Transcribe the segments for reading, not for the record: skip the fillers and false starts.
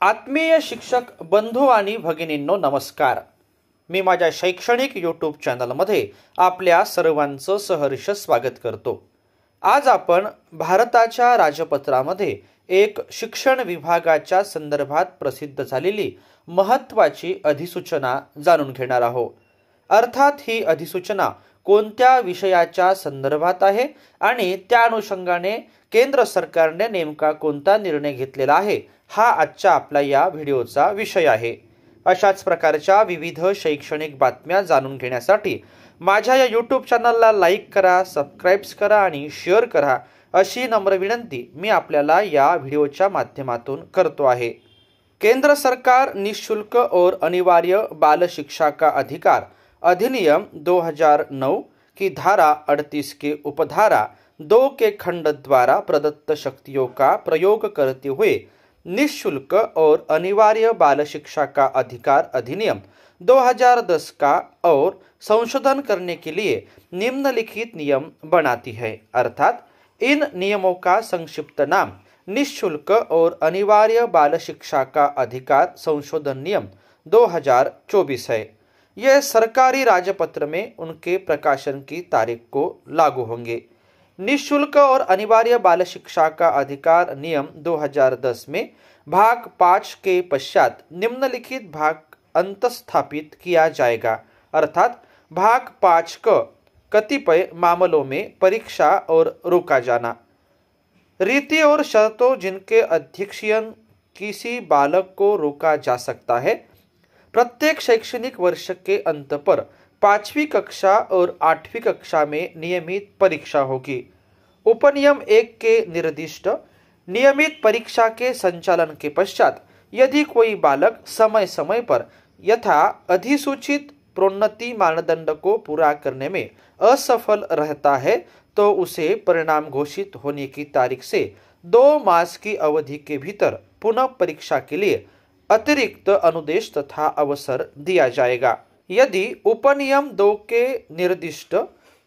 आत्मीय शिक्षक बंधू आणि भगिनींनो नमस्कार। मी माझ्या शैक्षणिक यूट्यूब चॅनलमध्ये आपल्या सर्वांचं सहर्ष स्वागत करतो। आज आपण भारताच्या राजपत्रामध्ये एक शिक्षण विभागाच्या संदर्भात प्रसिद्ध झालेली महत्त्वाची अधिसूचना जाणून घेणार आहोत। अर्थात ही अधिसूचना कोणत्या विषयाच्या संदर्भात आहे आणि त्या अनुषंगाने केंद्र सरकारने नेमका कोणता निर्णय घेतलेला आहे हा आजच्या आपल्या या व्हिडिओचा विषय आहे। अशाच प्रकारच्या विविध शैक्षणिक बातम्या जाणून घेण्यासाठी माझ्या या यूट्यूब चॅनलला लाईक करा, सबस्क्राइब करा आणि शेअर करा अशी नम्र विनंती मी आपल्याला या व्हिडिओच्या माध्यमातून करतो आहे। केंद्र सरकार निःशुल्क और अनिवार्य बाल शिक्षा का अधिकार अधिनियम 2009 की धारा 38 के उपधारा 2 के खंड द्वारा प्रदत्त शक्तियों का प्रयोग करते हुए निःशुल्क और अनिवार्य बाल शिक्षा का अधिकार अधिनियम 2010 का और संशोधन करने के लिए निम्नलिखित नियम बनाती है। अर्थात इन नियमों का संक्षिप्त नाम निःशुल्क और अनिवार्य बाल शिक्षा का अधिकार संशोधन नियम 2024 है। यह सरकारी राजपत्र में उनके प्रकाशन की तारीख को लागू होंगे। निःशुल्क और अनिवार्य बाल शिक्षा का अधिकार नियम 2010 में भाग 5 के पश्चात निम्नलिखित भाग अंतस्थापित किया जाएगा। अर्थात भाग 5 क कतिपय मामलों में परीक्षा और रोका जाना, रीति और शर्तों जिनके अध्यक्षीयन किसी बालक को रोका जा सकता है। प्रत्येक शैक्षणिक वर्ष के अंत पर 5वीं कक्षा और 8वीं कक्षा में नियमित परीक्षा होगी। उपनियम 1 के निर्दिष्ट नियमित परीक्षा के संचालन के पश्चात यदि कोई बालक समय समय पर यथा अधिसूचित प्रोन्नति मानदंड को पूरा करने में असफल रहता है तो उसे परिणाम घोषित होने की तारीख से 2 मास की अवधि के भीतर पुनः परीक्षा के लिए अतिरिक्त अनुदेश तथा अवसर दिया जाएगा। यदि उपनियम 2 के निर्दिष्ट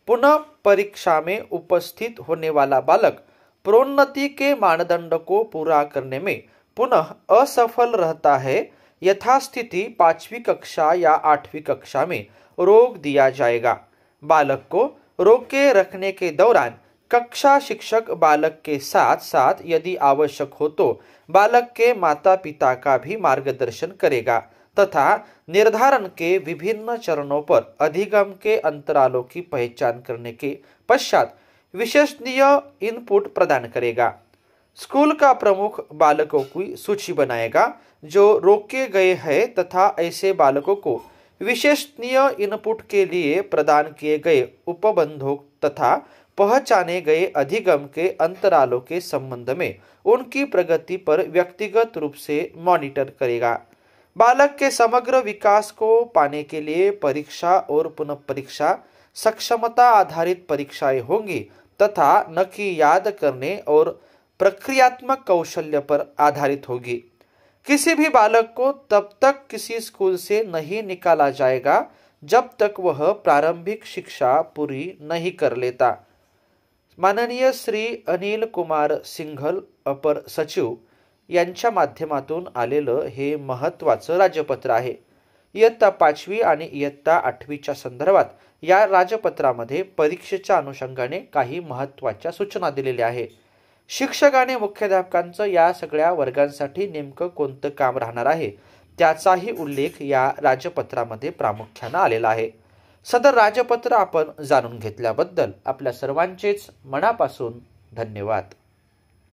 पुनः परीक्षा में उपस्थित होने वाला बालक प्रोन्नति के मानदंड को पूरा करने में पुनः असफल रहता है, यथास्थिति 5वीं कक्षा या 8वीं कक्षा में रोक दिया जाएगा। बालक को रोके रखने के दौरान कक्षा शिक्षक बालक के साथ साथ यदि आवश्यक हो तो बालक के माता पिता का भी मार्गदर्शन करेगा तथा निर्धारण के विभिन्न चरणों पर अधिगम के अंतरालों की पहचान करने के पश्चात विश्वसनीय इनपुट प्रदान करेगा। स्कूल का प्रमुख बालकों की सूची बनाएगा जो रोके गए हैं तथा ऐसे बालकों को विश्वसनीय इनपुट के लिए प्रदान किए गए उपबंधों तथा पहचाने गए अधिगम के अंतरालों के संबंध में उनकी प्रगति पर व्यक्तिगत रूप से मॉनिटर करेगा। बालक के समग्र विकास को पाने के लिए परीक्षा और पुनः परीक्षा सक्षमता आधारित परीक्षाएं होंगी तथा न कि याद करने और प्रक्रियात्मक कौशल्य पर आधारित होगी। किसी भी बालक को तब तक किसी स्कूल से नहीं निकाला जाएगा जब तक वह प्रारंभिक शिक्षा पूरी नहीं कर लेता। माननीय श्री अनिल कुमार सिंघल अपर सचिव यांच्या माध्यमातून आलेलं हे महत्त्वाचं राजपत्र आहे। इयत्ता 5वी आणि इयत्ता 8वीच्या संदर्भात या राजपत्रामध्ये परीक्षेच्या अनुषंगाने काही महत्त्वाच्या सूचना दिलेल्या आहे। शिक्षक आणि मुख्याध्यापकांचं या सगळ्या वर्गांसाठी नेमकं कोणतं काम राहणार आहे त्याचाही उल्लेख या राजपत्रामध्ये प्रामुख्याने आलेला आहे। सदर राजपत्र आपण जाणून घेतल्याबद्दल आपल्या सर्वांचेच मनापासून धन्यवाद।